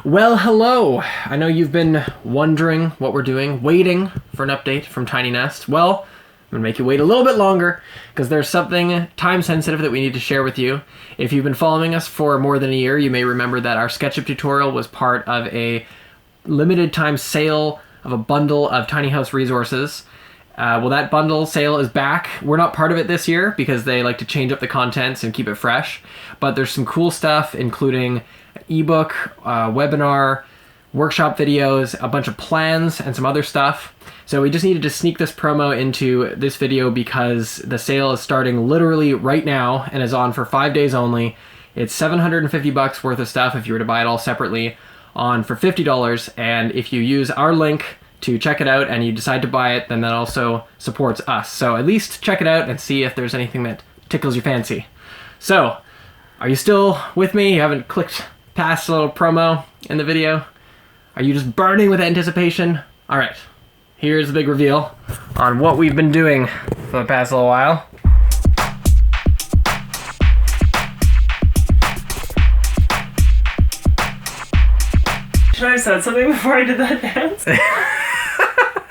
Well, hello! I know you've been wondering what we're doing, waiting for an update from Tiny Nest. Well, I'm gonna make you wait a little bit longer, because there's something time-sensitive that we need to share with you. If you've been following us for more than a year, you may remember that our SketchUp tutorial was part of a limited-time sale of a bundle of tiny house resources. Well, that bundle sale is back. We're not part of it this year because they like to change up the contents and keep it fresh. But there's some cool stuff, including an ebook, webinar, workshop videos, a bunch of plans, and some other stuff. So we just needed to sneak this promo into this video because the sale is starting literally right now and is on for 5 days only. It's $750 worth of stuff if you were to buy it all separately, on for $50. And if you use our link to check it out and you decide to buy it, then that also supports us. So at least check it out and see if there's anything that tickles your fancy. So, are you still with me? You haven't clicked past the little promo in the video? Are you just burning with anticipation? All right, here's the big reveal on what we've been doing for the past little while. Should I have said something before I did that dance?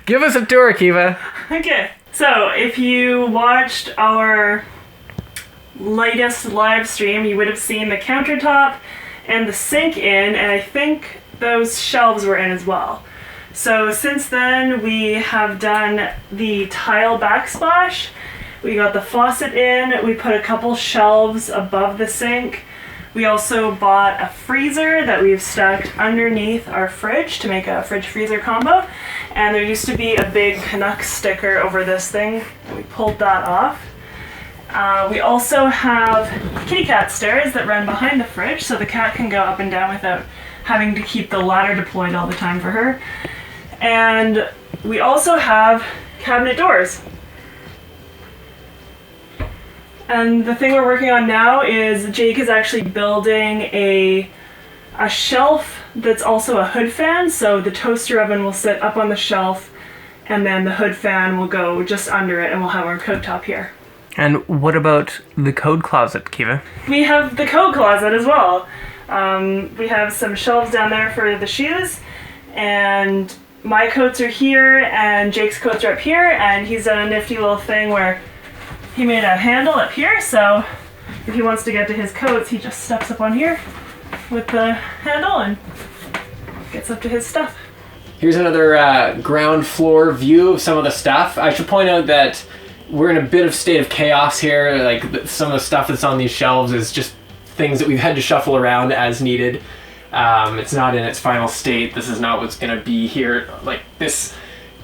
Give us a tour, Kiva. Okay, so if you watched our latest live stream, you would have seen the countertop and the sink in, and I think those shelves were in as well. So since then, we have done the tile backsplash. We got the faucet in, we put a couple shelves above the sink. We also bought a freezer that we've stacked underneath our fridge to make a fridge-freezer combo. And there used to be a big Canucks sticker over this thing, and we pulled that off. We also have kitty cat stairs that run behind the fridge, so the cat can go up and down without having to keep the ladder deployed all the time for her. And we also have cabinet doors. And the thing we're working on now is Jake is actually building a shelf that's also a hood fan, so the toaster oven will sit up on the shelf and then the hood fan will go just under it and we'll have our cooktop here. And what about the code closet, Kiva? We have the coat closet as well. We have some shelves down there for the shoes, and my coats are here and Jake's coats are up here, and he's done a nifty little thing where he made a handle up here, so if he wants to get to his coats, he just steps up on here with the handle and gets up to his stuff. Here's another ground floor view of some of the stuff. I should point out that we're in a bit of state of chaos here. Like, some of the stuff that's on these shelves is just things that we've had to shuffle around as needed. It's not in its final state. This is not what's gonna be here. Like, this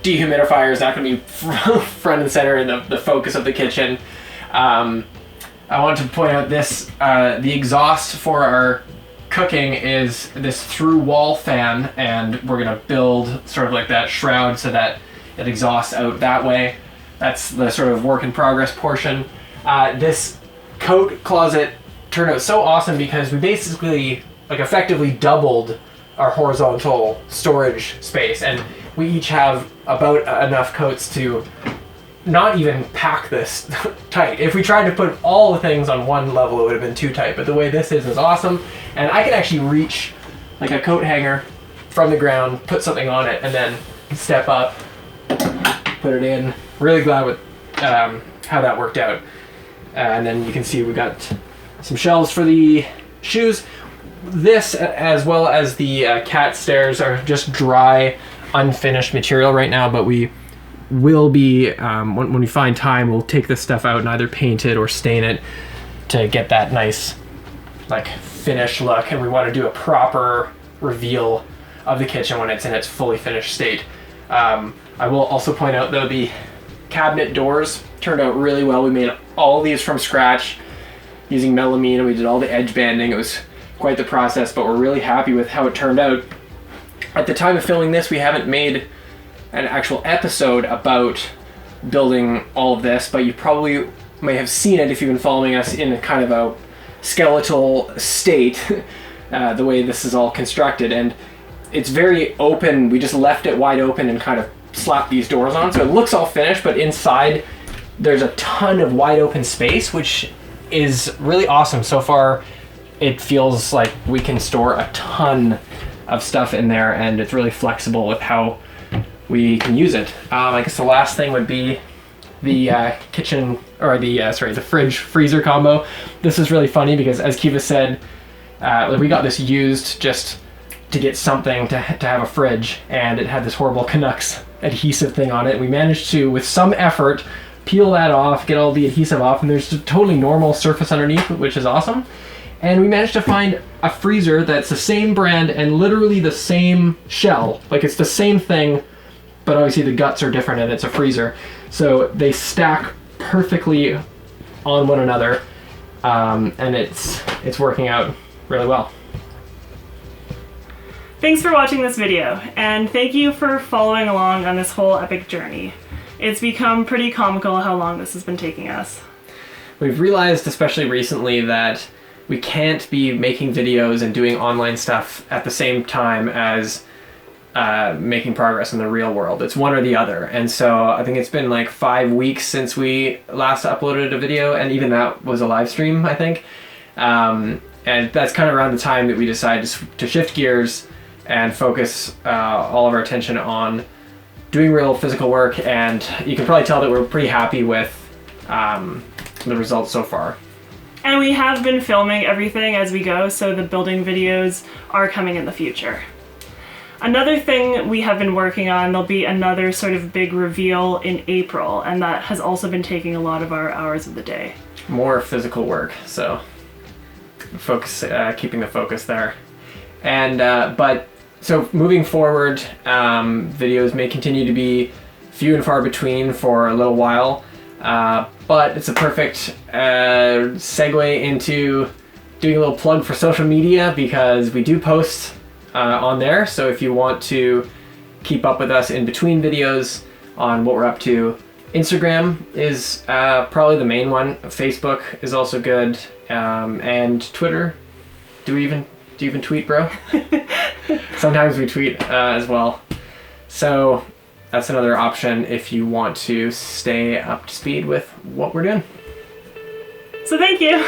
dehumidifier is not going to be front and center in the focus of the kitchen. I want to point out this, the exhaust for our cooking is this through wall fan, and we're going to build sort of like that shroud so that it exhausts out that way. That's the sort of work in progress portion. This coat closet turned out so awesome because we basically effectively doubled our horizontal storage space, and we each have about enough coats to not even pack this tight. If we tried to put all the things on one level, it would have been too tight, but the way this is awesome. And I can actually reach like a coat hanger from the ground, put something on it, and then step up, put it in. Really glad with how that worked out. And then you can see we got some shelves for the shoes. This, as well as the cat stairs, are just dry, unfinished material right now, but we will be, when we find time, we'll take this stuff out and either paint it or stain it to get that nice, like, finished look. And we want to do a proper reveal of the kitchen when it's in its fully finished state. I will also point out, though, the cabinet doors turned out really well. We made all these from scratch using melamine, and we did all the edge banding. It was quite the process, but we're really happy with how it turned out. At the time of filming this, we haven't made an actual episode about building all of this, but you probably may have seen it if you've been following us in a kind of a skeletal state, the way this is all constructed. And it's very open. We just left it wide open and kind of slapped these doors on, so it looks all finished, but inside there's a ton of wide open space, which is really awesome. So far, it feels like we can store a ton of stuff in there, and it's really flexible with how we can use it. I guess the last thing would be the kitchen, or the fridge freezer combo. This is really funny because, as Kiva said, we got this used just to get something to have a fridge, and it had this horrible Canucks adhesive thing on it. We managed to, with some effort, peel that off, get all the adhesive off, and there's a totally normal surface underneath, which is awesome. And we managed to find a freezer that's the same brand and literally the same shell. Like, it's the same thing, but obviously the guts are different and it's a freezer. So they stack perfectly on one another, and it's working out really well. Thanks for watching this video, and thank you for following along on this whole epic journey. It's become pretty comical how long this has been taking us. We've realized, especially recently, that we can't be making videos and doing online stuff at the same time as making progress in the real world. It's one or the other. And so I think it's been like 5 weeks since we last uploaded a video, and even that was a live stream, I think. And that's kind of around the time that we decided to shift gears and focus all of our attention on doing real physical work. And you can probably tell that we're pretty happy with the results so far. And we have been filming everything as we go, so the building videos are coming in the future. Another thing we have been working on, there'll be another sort of big reveal in April, and that has also been taking a lot of our hours of the day. More physical work, so focus, keeping the focus there. And so moving forward, videos may continue to be few and far between for a little while. But it's a perfect segue into doing a little plug for social media, because we do post on there. So if you want to keep up with us in between videos on what we're up to, Instagram is probably the main one. Facebook is also good, and Twitter. Do you even tweet, bro? Sometimes we tweet as well. So that's another option if you want to stay up to speed with what we're doing. So thank you.